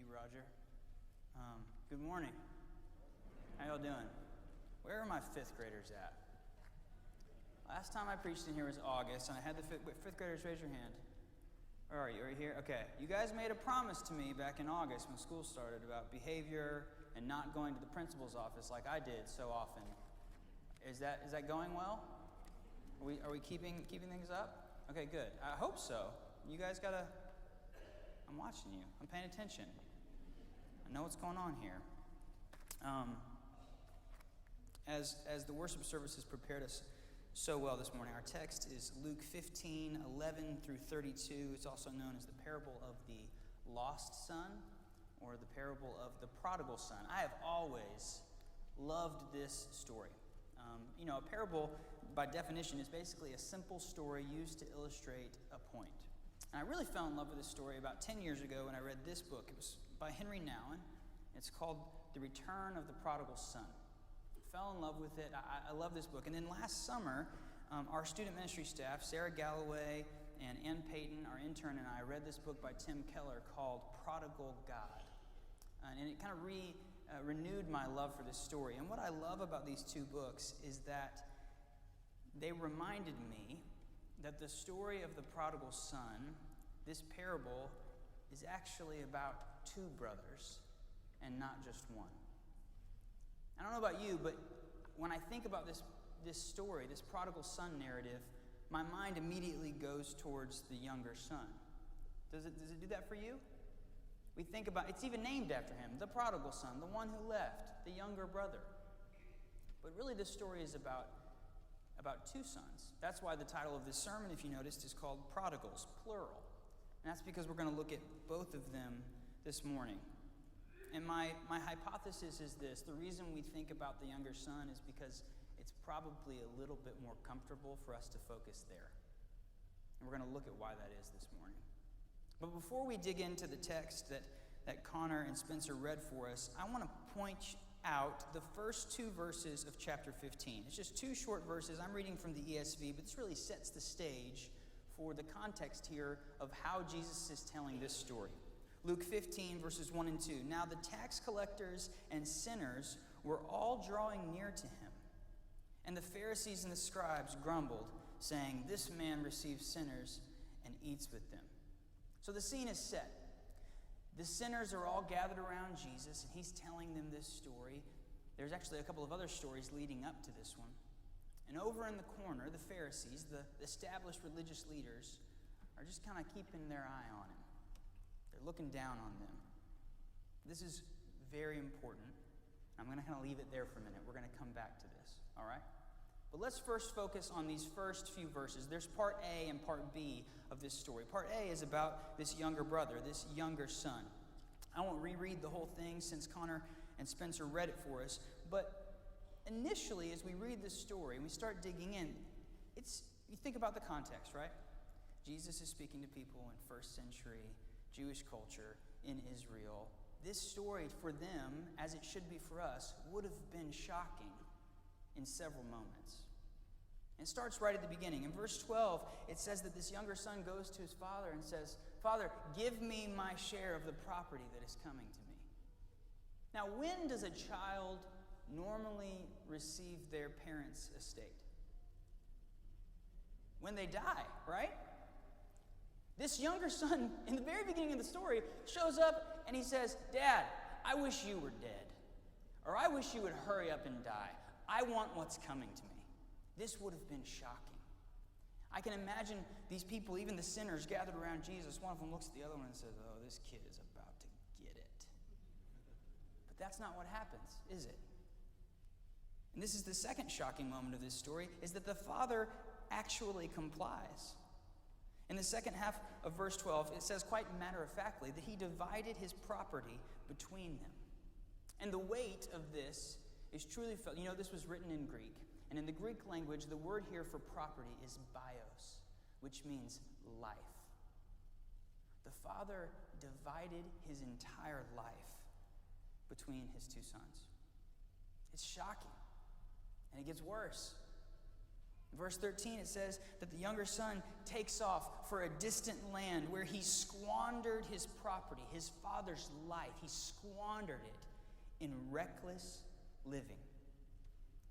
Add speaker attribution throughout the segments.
Speaker 1: you, Roger. Good morning. How y'all doing? Where are my fifth graders at? Last time I preached in here was August, and I had the fifth graders raise your hand. Where are you? Right here? Okay. You guys made a promise to me back in August when school started about behavior and not going to the principal's office like I did so often. Is that going well? Are we keeping things up? Okay, good. I hope so. You guys gotta. I'm watching you. I'm paying attention. I know what's going on here. As the worship service has prepared us so well this morning, our text is Luke 15:11 through 32. It's also known as the parable of the lost son or the parable of the prodigal son. I have always loved this story. A parable, by definition, is basically a simple story used to illustrate a point. And I really fell in love with this story about 10 years ago when I read this book. It was by Henry Nouwen. It's called The Return of the Prodigal Son. I fell in love with it. I love this book. And then last summer, our student ministry staff, Sarah Galloway and Ann Payton, our intern, and I read this book by Tim Keller called Prodigal God. And it kind of renewed my love for this story. And what I love about these two books is that they reminded me that the story of the prodigal son, this parable, is actually about two brothers and not just one. I don't know about you, but when I think about this story, this prodigal son narrative, my mind immediately goes towards the younger son. Does it do that for you? We think about, it's even named after him, the prodigal son, the one who left, the younger brother. But really this story is about two sons. That's why the title of this sermon, if you noticed, is called Prodigals, plural. And that's because we're going to look at both of them this morning. And my hypothesis is this: the reason we think about the younger son is because it's probably a little bit more comfortable for us to focus there. And we're going to look at why that is this morning. But before we dig into the text that Connor and Spencer read for us, I want to point out the first two verses of chapter 15. It's just two short verses. I'm reading from the ESV, but this really sets the stage for the context here of how Jesus is telling this story. Luke 15, verses 1 and 2. Now the tax collectors and sinners were all drawing near to him. And the Pharisees and the scribes grumbled, saying, "This man receives sinners and eats with them." So the scene is set. The sinners are all gathered around Jesus, and he's telling them this story. There's actually a couple of other stories leading up to this one. And over in the corner, the Pharisees, the established religious leaders, are just kind of keeping their eye on him. They're looking down on them. This is very important. I'm going to kind of leave it there for a minute. We're going to come back to this, all right? But let's first focus on these first few verses. There's part A and part B of this story. Part A is about this younger brother, this younger son. I won't reread the whole thing since Connor and Spencer read it for us. But initially, as we read this story and we start digging in, you think about the context, right? Jesus is speaking to people in first century Jewish culture in Israel. This story for them, as it should be for us, would have been shocking in several moments. And it starts right at the beginning. In verse 12, it says that this younger son goes to his father and says, "Father, give me my share of the property that is coming to me." Now, when does a child normally receive their parents' estate? When they die, right? This younger son, in the very beginning of the story, shows up and he says, "Dad, I wish you were dead. Or I wish you would hurry up and die. I want what's coming to me." This would have been shocking. I can imagine these people, even the sinners, gathered around Jesus. One of them looks at the other one and says, "Oh, this kid is about to get it." But that's not what happens, is it? And this is the second shocking moment of this story, is that the father actually complies. In the second half of verse 12, it says quite matter-of-factly that he divided his property between them. And the weight of this is truly felt. You know, this was written in Greek. And in the Greek language, the word here for property is bios, which means life. The father divided his entire life between his two sons. It's shocking. And it gets worse. In verse 13, it says that the younger son takes off for a distant land where he squandered his property, his father's life. He squandered it in reckless living.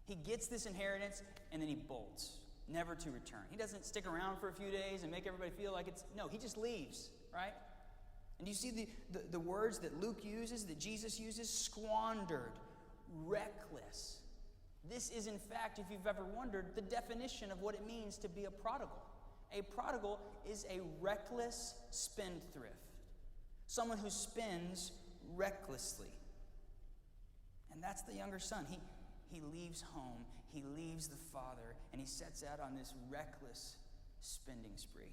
Speaker 1: He gets this inheritance and then he bolts, never to return. He doesn't stick around for a few days and make everybody feel like no, he just leaves, right? And you see the words that Luke uses, that Jesus uses? Squandered, reckless. This is, in fact, if you've ever wondered, the definition of what it means to be a prodigal. A prodigal is a reckless spendthrift, someone who spends recklessly. And that's the younger son. He leaves home, he leaves the father, and he sets out on this reckless spending spree.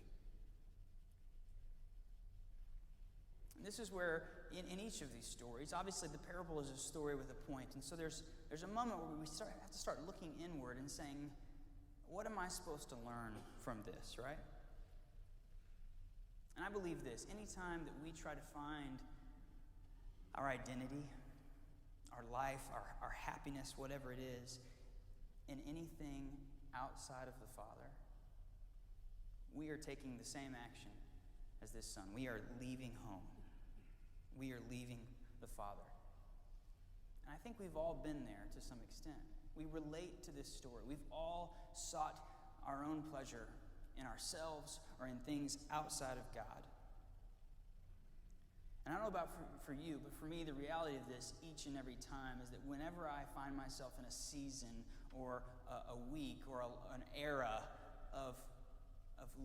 Speaker 1: And this is where, in each of these stories, obviously the parable is a story with a point. And so there's a moment where we have to start looking inward and saying, what am I supposed to learn from this, right? And I believe this. Anytime that we try to find our identity, our life, our happiness, whatever it is, in anything outside of the Father, we are taking the same action as this son. We are leaving home. We are leaving the Father. And I think we've all been there to some extent. We relate to this story. We've all sought our own pleasure in ourselves or in things outside of God. And I don't know about for you, but for me, the reality of this each and every time is that whenever I find myself in a season or a week or an era of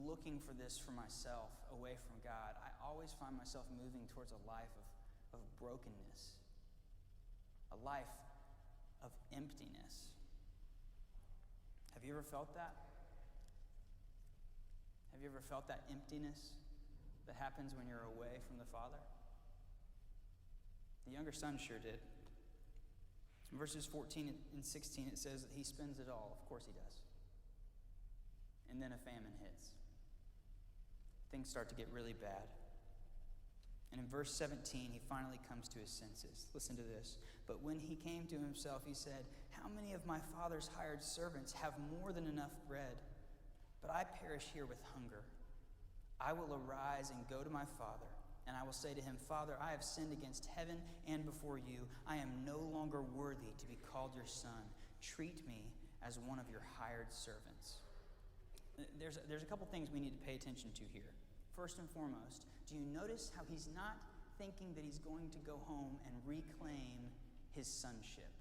Speaker 1: looking for this for myself away from God, I always find myself moving towards a life of brokenness, a life of emptiness. Have you ever felt that? Have you ever felt that emptiness that happens when you're away from the Father? The younger son sure did. In verses 14 and 16, it says that he spends it all. Of course he does. And then a famine hits. Things start to get really bad. And in verse 17, he finally comes to his senses. Listen to this. But when he came to himself, he said, "How many of my father's hired servants have more than enough bread? But I perish here with hunger. I will arise and go to my father, and I will say to him, Father, I have sinned against heaven and before you. I am no longer worthy to be called your son. Treat me as one of your hired servants." There's a couple things we need to pay attention to here. First and foremost, do you notice how he's not thinking that he's going to go home and reclaim his sonship?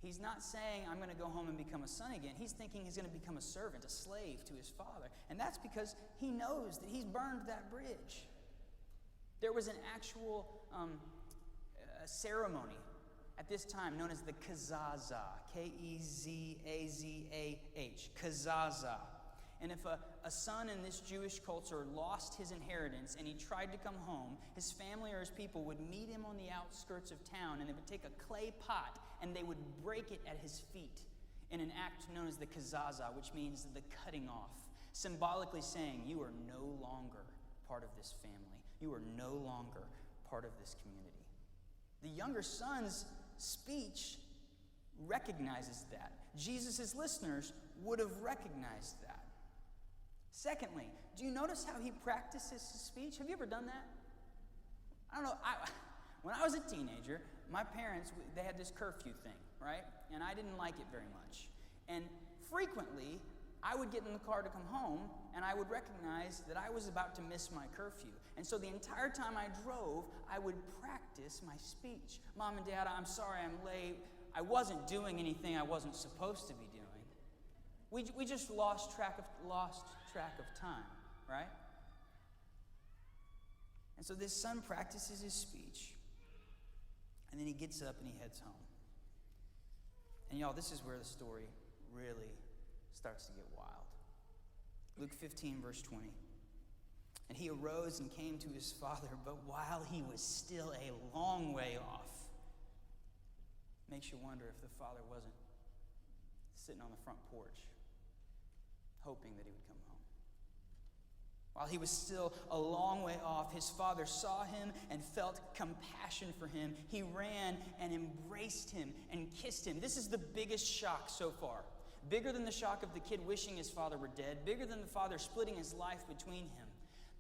Speaker 1: He's not saying, I'm going to go home and become a son again. He's thinking he's going to become a servant, a slave to his father. And that's because he knows that he's burned that bridge. There was an actual ceremony at this time known as the Kazazah, K-E-Z-A-Z-A-H, Kazazah. And if a son in this Jewish culture lost his inheritance and he tried to come home, his family or his people would meet him on the outskirts of town, and they would take a clay pot and they would break it at his feet in an act known as the Kazazah, which means the cutting off, symbolically saying, you are no longer part of this family. You are no longer part of this community. The younger son's speech recognizes that. Jesus' listeners would have recognized that. Secondly, do you notice how he practices his speech? Have you ever done that? I don't know. When I was a teenager, my parents, they had this curfew thing, right? And I didn't like it very much. And frequently, I would get in the car to come home, and I would recognize that I was about to miss my curfew. And so the entire time I drove, I would practice my speech. Mom and Dad, I'm sorry I'm late. I wasn't doing anything I wasn't supposed to be doing. We just lost track of time, right? And so this son practices his speech, and then he gets up and he heads home. And y'all, this is where the story really starts to get wild. Luke 15, verse 20. And he arose and came to his father, but while he was still a long way off. Makes you wonder if the father wasn't sitting on the front porch, hoping that he would come home. While he was still a long way off, his father saw him and felt compassion for him. He ran and embraced him and kissed him. This is the biggest shock so far. bigger than the shock of the kid wishing his father were dead, bigger than the father splitting his life between him.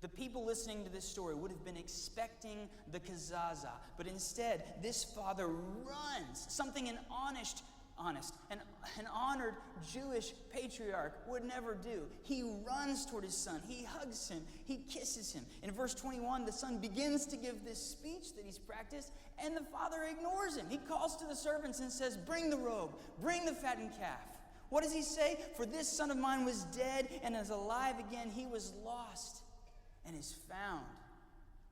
Speaker 1: The people listening to this story would have been expecting the kazaza, but instead, this father runs, something an honored Jewish patriarch would never do. He runs toward his son. He hugs him. He kisses him. In verse 21, the son begins to give this speech that he's practiced, and the father ignores him. He calls to the servants and says, "Bring the robe, bring the fattened calf." What does he say? "For this son of mine was dead and is alive again. He was lost and is found."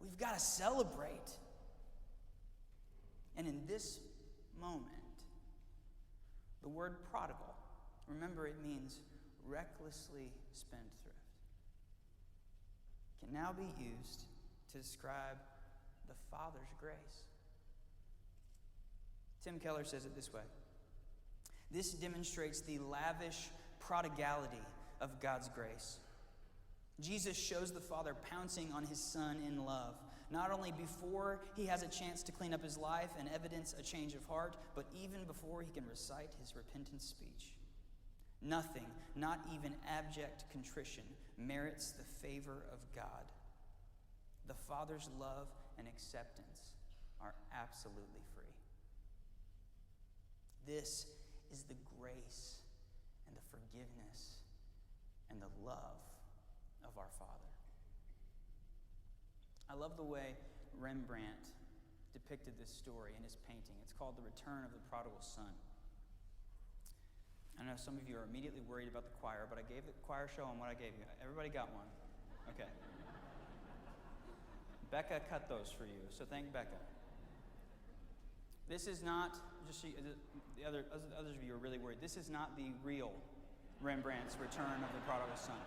Speaker 1: We've got to celebrate. And in this moment, the word prodigal, remember it means recklessly spendthrift, can now be used to describe the Father's grace. Tim Keller says it this way: this demonstrates the lavish prodigality of God's grace. Jesus shows the Father pouncing on his Son in love, not only before he has a chance to clean up his life and evidence a change of heart, but even before he can recite his repentant speech. Nothing, not even abject contrition, merits the favor of God. The Father's love and acceptance are absolutely free. This is the grace and the forgiveness and the love of our Father. I love the way Rembrandt depicted this story in his painting. It's called The Return of the Prodigal Son. I know some of you are immediately worried about the choir, but I gave the choir show on what I gave you. Everybody got one? Okay. Becca cut those for you, so thank Becca. This is not, just so the others of you are really worried, this is not the real Rembrandt's Return of the Prodigal Son.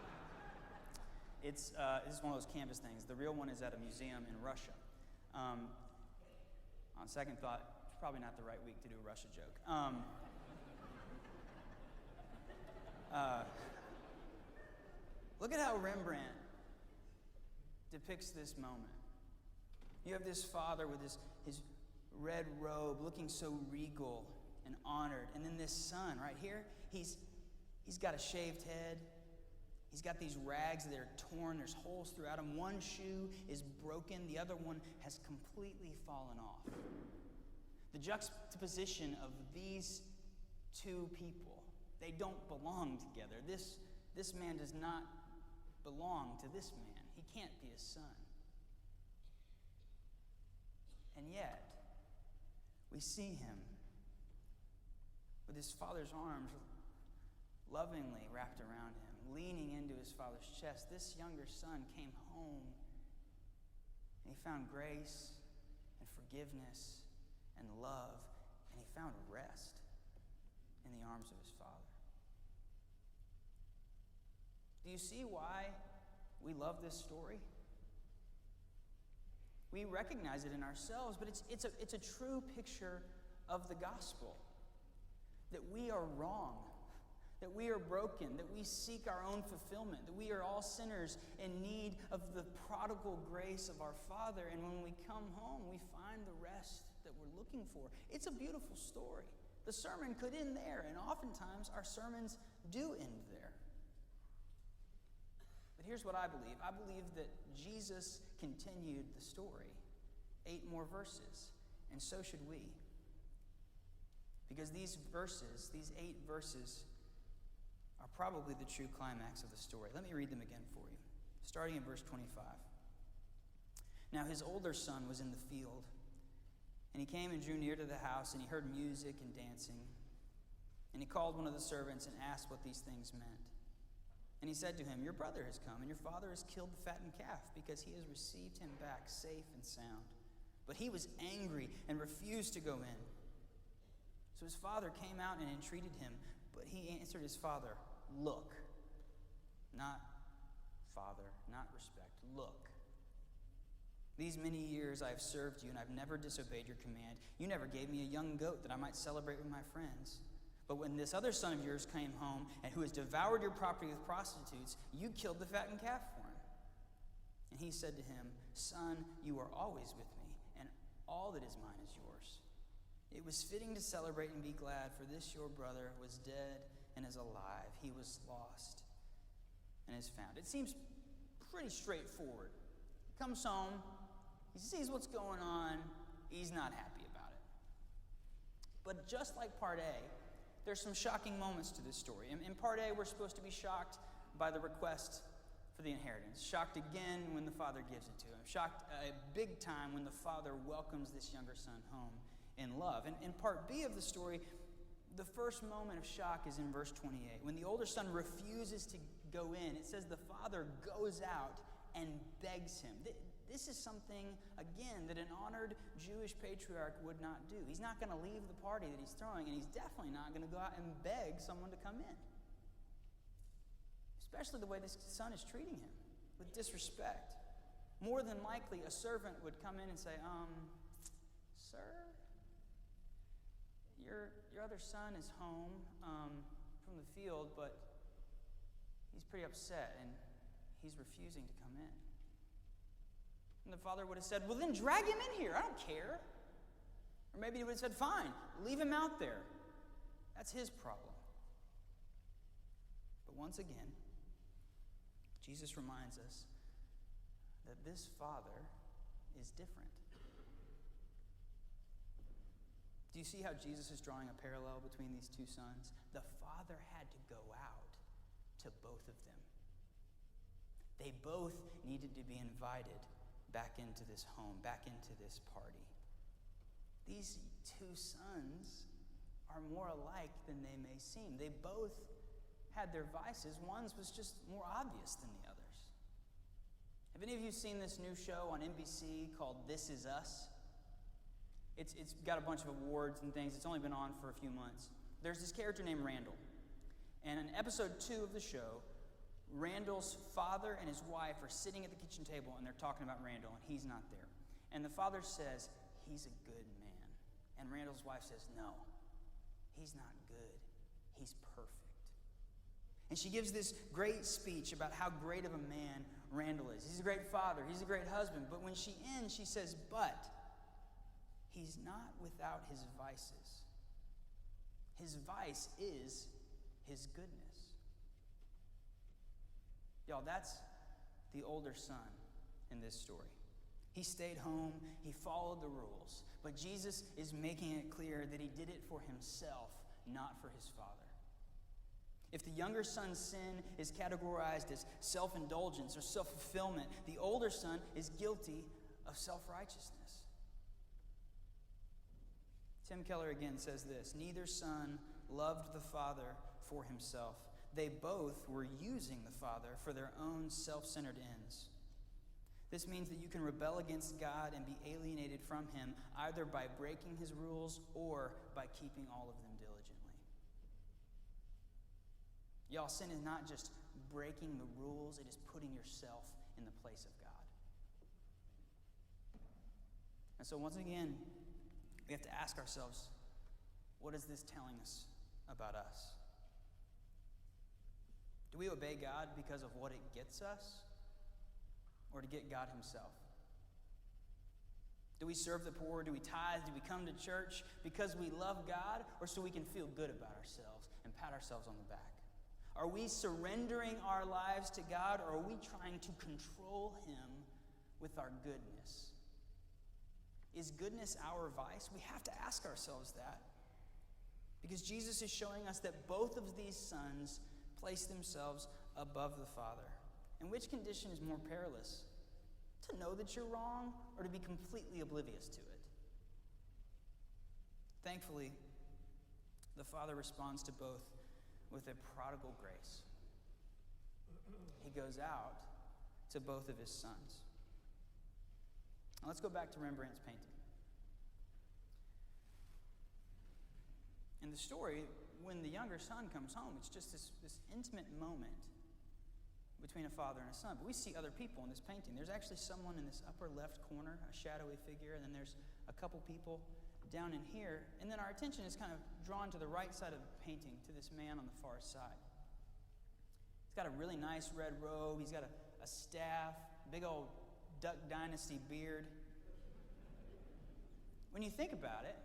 Speaker 1: This is one of those canvas things. The real one is at a museum in Russia. On second thought, it's probably not the right week to do a Russia joke. Look at how Rembrandt depicts this moment. You have this father with his red robe looking so regal and honored. And then this son right here, he's got a shaved head. He's got these rags that are torn. There's holes throughout him. One shoe is broken. The other one has completely fallen off. The juxtaposition of these two people, they don't belong together. This man does not belong to this man. He can't be his son. And yet, we see him with his father's arms lovingly wrapped around him, leaning into his father's chest. This younger son came home and he found grace and forgiveness and love, and he found rest in the arms of his father. Do you see why we love this story? We recognize it in ourselves, but it's a true picture of the gospel. That we are wrong, that we are broken, that we seek our own fulfillment, that we are all sinners in need of the prodigal grace of our Father, and when we come home, we find the rest that we're looking for. It's a beautiful story. The sermon could end there, and oftentimes our sermons do end there. But here's what I believe. I believe that Jesus continued the story 8 more verses, and so should we. Because these 8 verses, are probably the true climax of the story. Let me read them again for you, starting in verse 25. Now his older son was in the field, and he came and drew near to the house, and he heard music and dancing. And he called one of the servants and asked what these things meant. And he said to him, "Your brother has come, and your father has killed the fattened calf, because he has received him back safe and sound." But he was angry and refused to go in. So his father came out and entreated him, but he answered his father, "Look," not father, not respect, "look. These many years I have served you, and I've never disobeyed your command. You never gave me a young goat that I might celebrate with my friends. But when this other son of yours came home, and who has devoured your property with prostitutes, you killed the fattened calf for him." And he said to him, "Son, you are always with me, and all that is mine is yours. It was fitting to celebrate and be glad, for this your brother was dead and is alive. He was lost and is found. It seems pretty straightforward. He comes home, he sees what's going on, he's not happy about it. But just like part A, there's some shocking moments to this story. In part A, we're supposed to be shocked by the request for the inheritance. Shocked again when the father gives it to him. Shocked big time when the father welcomes this younger son home in love. And in part B of the story, the first moment of shock is in verse 28. When the older son refuses to go in, it says the father goes out and begs him. This is something, again, that an honored Jewish patriarch would not do. He's not going to leave the party that he's throwing, and he's definitely not going to go out and beg someone to come in. Especially the way this son is treating him, with disrespect. More than likely, a servant would come in and say, sir, your other son is home from the field, but he's pretty upset, and he's refusing to come in. And the father would have said, well, then drag him in here. I don't care. Or maybe he would have said, fine, leave him out there. That's his problem. But once again, Jesus reminds us that this father is different. Do you see how Jesus is drawing a parallel between these two sons? The father had to go out to both of them. They both needed to be invited back into this home, back into this party. These two sons are more alike than they may seem. They both had their vices. One's was just more obvious than the others. Have any of you seen this new show on NBC called This Is Us? It's got a bunch of awards and things. It's only been on for a few months. There's this character named Randall. And in episode 2 of the show, Randall's father and his wife are sitting at the kitchen table, and they're talking about Randall, and he's not there. And the father says, he's a good man. And Randall's wife says, no, he's not good. He's perfect. And she gives this great speech about how great of a man Randall is. He's a great father. He's a great husband. But when she ends, she says, but he's not without his vices. His vice is his goodness. Y'all, that's the older son in this story. He stayed home. He followed the rules. But Jesus is making it clear that he did it for himself, not for his father. If the younger son's sin is categorized as self-indulgence or self-fulfillment, the older son is guilty of self-righteousness. Tim Keller again says this, neither son loved the father for himself. They both were using the father for their own self-centered ends. This means that you can rebel against God and be alienated from him either by breaking his rules or by keeping all of them diligently. Y'all, sin is not just breaking the rules, it is putting yourself in the place of God. And so once again, we have to ask ourselves, what is this telling us about us? Do we obey God because of what it gets us, or to get God himself? Do we serve the poor? Do we tithe? Do we come to church because we love God, or so we can feel good about ourselves and pat ourselves on the back? Are we surrendering our lives to God, or are we trying to control him with our goodness? Is goodness our vice? We have to ask ourselves that. Because Jesus is showing us that both of these sons place themselves above the Father. And which condition is more perilous? To know that you're wrong, or to be completely oblivious to it? Thankfully, the Father responds to both with a prodigal grace. He goes out to both of his sons. Now let's go back to Rembrandt's painting. In the story, when the younger son comes home, it's just this intimate moment between a father and a son. But we see other people in this painting. There's actually someone in this upper left corner, a shadowy figure, and then there's a couple people down in here. And then our attention is kind of drawn to the right side of the painting, to this man on the far side. He's got a really nice red robe. He's got a staff, big old Duck Dynasty beard. When you think about it,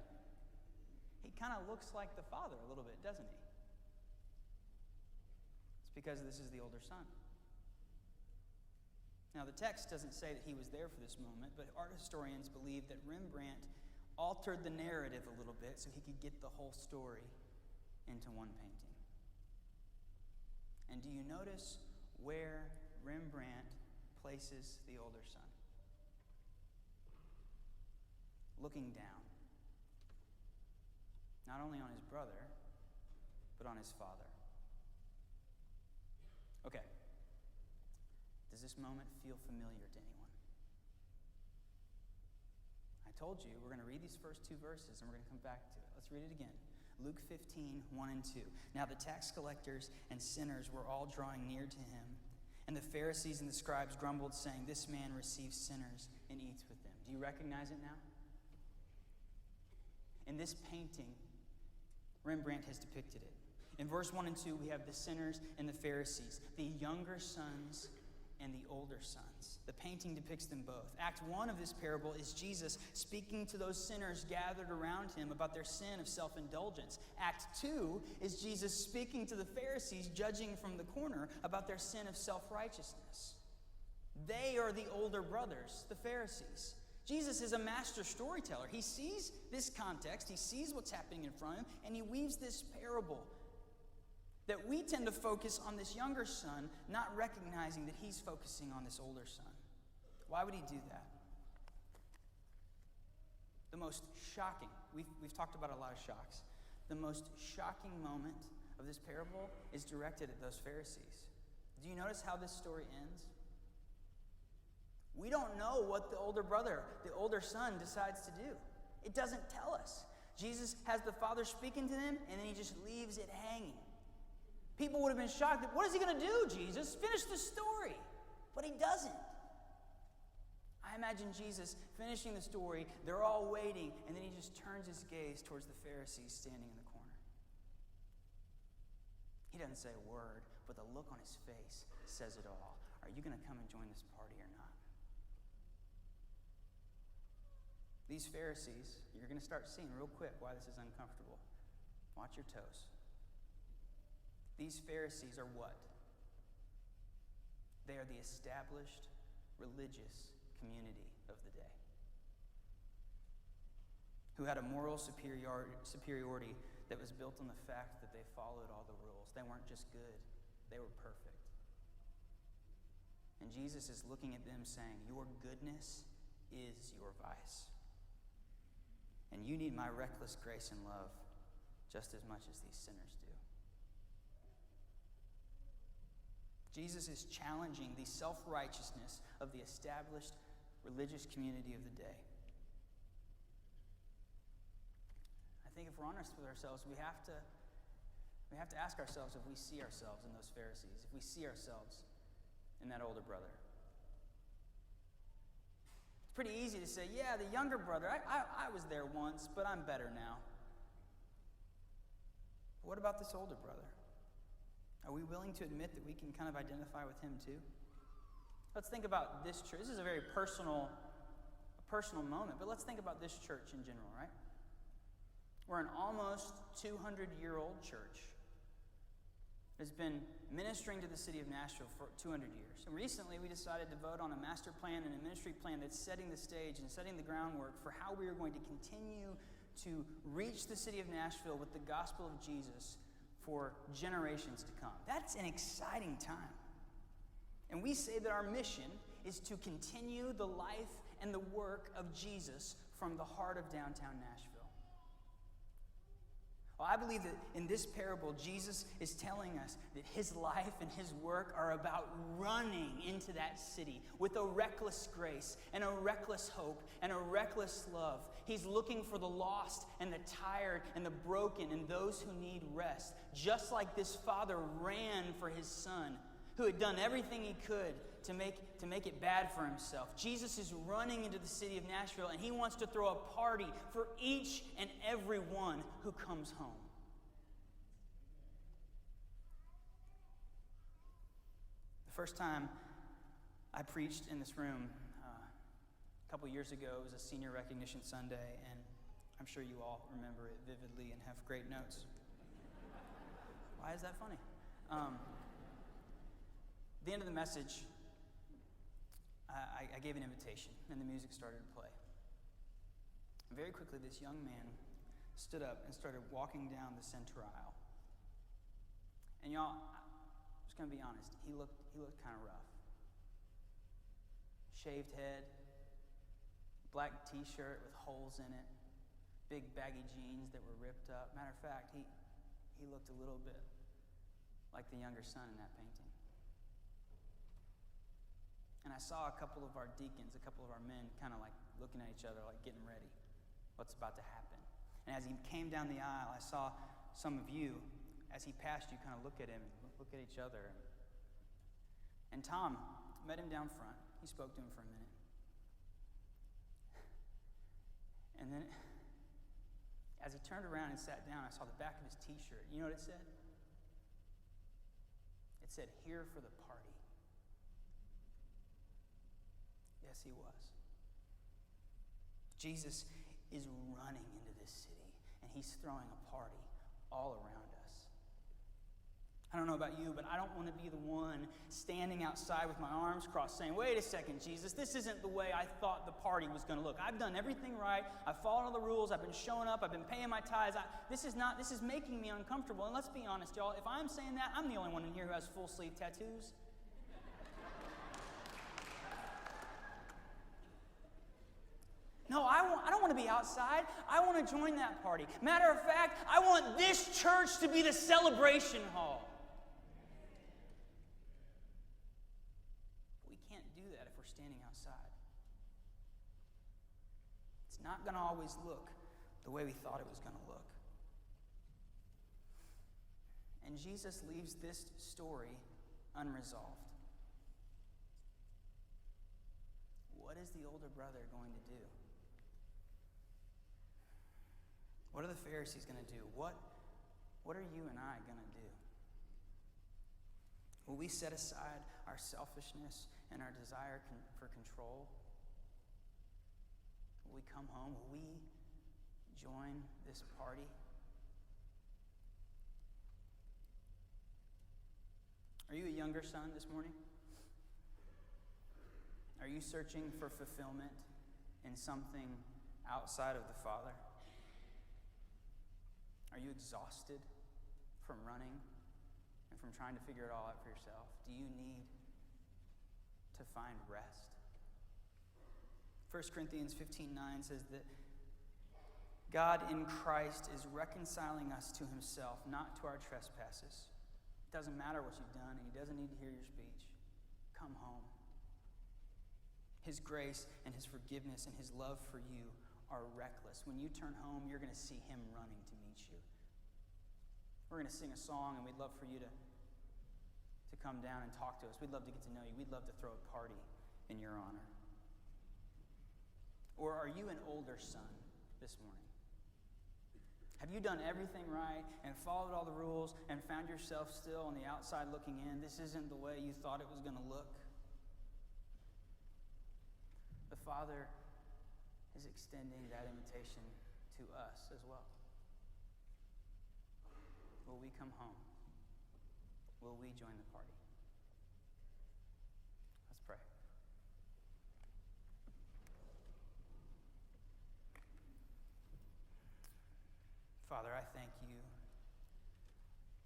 Speaker 1: he kind of looks like the father a little bit, doesn't he? It's because this is the older son. Now, the text doesn't say that he was there for this moment, but art historians believe that Rembrandt altered the narrative a little bit so he could get the whole story into one painting. And do you notice where Rembrandt places the older son? Looking down. Not only on his brother, but on his father. Okay. Does this moment feel familiar to anyone? I told you we're going to read these first two verses and we're going to come back to it. Let's read it again. Luke 15, 1 and 2. Now the tax collectors and sinners were all drawing near to him, and the Pharisees and the scribes grumbled, saying, "This man receives sinners and eats with them." Do you recognize it now? In this painting, Rembrandt has depicted it. In verse 1 and 2, we have the sinners and the Pharisees, the younger sons and the older sons. The painting depicts them both. Act 1 of this parable is Jesus speaking to those sinners gathered around him about their sin of self-indulgence. Act 2 is Jesus speaking to the Pharisees, judging from the corner, about their sin of self-righteousness. They are the older brothers, the Pharisees. Jesus is a master storyteller. He sees this context, he sees what's happening in front of him, and he weaves this parable that we tend to focus on this younger son, not recognizing that he's focusing on this older son. Why would he do that? The most shocking, we've talked about a lot of shocks. The most shocking moment of this parable is directed at those Pharisees. Do you notice how this story ends? We don't know what the older brother, the older son, decides to do. It doesn't tell us. Jesus has the father speaking to them, and then he just leaves it hanging. People would have been shocked. What is he going to do, Jesus? Finish the story. But he doesn't. I imagine Jesus finishing the story. They're all waiting, and then he just turns his gaze towards the Pharisees standing in the corner. He doesn't say a word, but the look on his face says it all. Are you going to come and join this party or not? These Pharisees, you're going to start seeing real quick why this is uncomfortable. Watch your toes. These Pharisees are what? They are the established religious community of the day, who had a moral superiority that was built on the fact that they followed all the rules. They weren't just good, they were perfect. And Jesus is looking at them saying, your goodness is your vice. And you need my reckless grace and love just as much as these sinners do. Jesus is challenging the self-righteousness of the established religious community of the day. I think if we're honest with ourselves, we have to ask ourselves if we see ourselves in those Pharisees, if we see ourselves in that older brother. It's pretty easy to say, yeah, the younger brother, I was there once, but I'm better now. But what about this older brother? Are we willing to admit that we can kind of identify with him too? Let's think about this church. This is a very personal moment, but let's think about this church in general, right? We're an almost 200-year-old church that's been ministering to the city of Nashville for 200 years. And recently we decided to vote on a master plan and a ministry plan that's setting the stage and setting the groundwork for how we are going to continue to reach the city of Nashville with the gospel of Jesus for generations to come. That's an exciting time. And we say that our mission is to continue the life and the work of Jesus from the heart of downtown Nashville. Well, I believe that in this parable, Jesus is telling us that his life and his work are about running into that city with a reckless grace and a reckless hope and a reckless love. He's looking for the lost and the tired and the broken and those who need rest, just like this father ran for his son, who had done everything he could to make it bad for himself. Jesus is running into the city of Nashville, and he wants to throw a party for each and every one who comes home. The first time I preached in this room a couple years ago, it was a senior recognition Sunday, and I'm sure you all remember it vividly and have great notes. Why is that funny? At the end of the message, I gave an invitation, and the music started to play. Very quickly, this young man stood up and started walking down the center aisle. And y'all, I'm just going to be honest, he looked kind of rough. Shaved head, black t-shirt with holes in it, big baggy jeans that were ripped up. Matter of fact, he looked a little bit like the younger son in that painting. And I saw a couple of our deacons, a couple of our men kind of like looking at each other, like getting ready. What's about to happen? And as he came down the aisle, I saw some of you, as he passed you, kind of look at him, look at each other. And Tom met him down front. He spoke to him for a minute. And then, as he turned around and sat down, I saw the back of his t-shirt. You know what it said? It said, "Here for the party." Yes, he was. Jesus is running into this city, and he's throwing a party all around us. I don't know about you, but I don't want to be the one standing outside with my arms crossed saying, "Wait a second, Jesus, this isn't the way I thought the party was going to look. I've done everything right. I've followed all the rules. I've been showing up. I've been paying my tithes. This is making me uncomfortable." And let's be honest, y'all, if I'm saying that, I'm the only one in here who has full sleeve tattoos. No, I don't want to be outside. I want to join that party. Matter of fact, I want this church to be the celebration hall. We can't do that if we're standing outside. It's not going to always look the way we thought it was going to look. And Jesus leaves this story unresolved. What is the older brother going to do? What are the Pharisees going to do? What are you and I going to do? Will we set aside our selfishness and our desire for control? Will we come home? Will we join this party? Are you a younger son this morning? Are you searching for fulfillment in something outside of the Father? Are you exhausted from running and from trying to figure it all out for yourself? Do you need to find rest? 1 Corinthians 15:9 says that God in Christ is reconciling us to himself, not to our trespasses. It doesn't matter what you've done, and he doesn't need to hear your speech. Come home. His grace and his forgiveness and his love for you are reckless. When you turn home, you're going to see him running to meet you. We're going to sing a song, and we'd love for you to come down and talk to us. We'd love to get to know you. We'd love to throw a party in your honor. Or are you an older son this morning? Have you done everything right and followed all the rules and found yourself still on the outside looking in? This isn't the way you thought it was going to look. The Father is extending that invitation to us as well. Will we come home? Will we join the party? Let's pray. Father, I thank you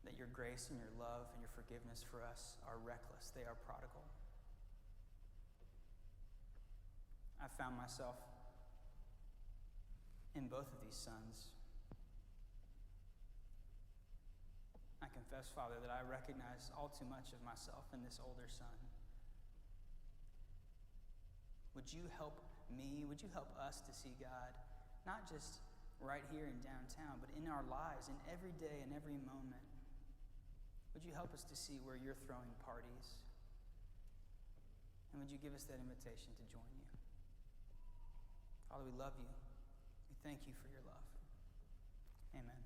Speaker 1: that your grace and your love and your forgiveness for us are reckless. They are prodigal. I found myself in both of these sons. I confess, Father, that I recognize all too much of myself in this older son. Would you help me? Would you help us to see God, not just right here in downtown, but in our lives, in every day and every moment? Would you help us to see where you're throwing parties? And would you give us that invitation to join you? Father, we love you. We thank you for your love. Amen.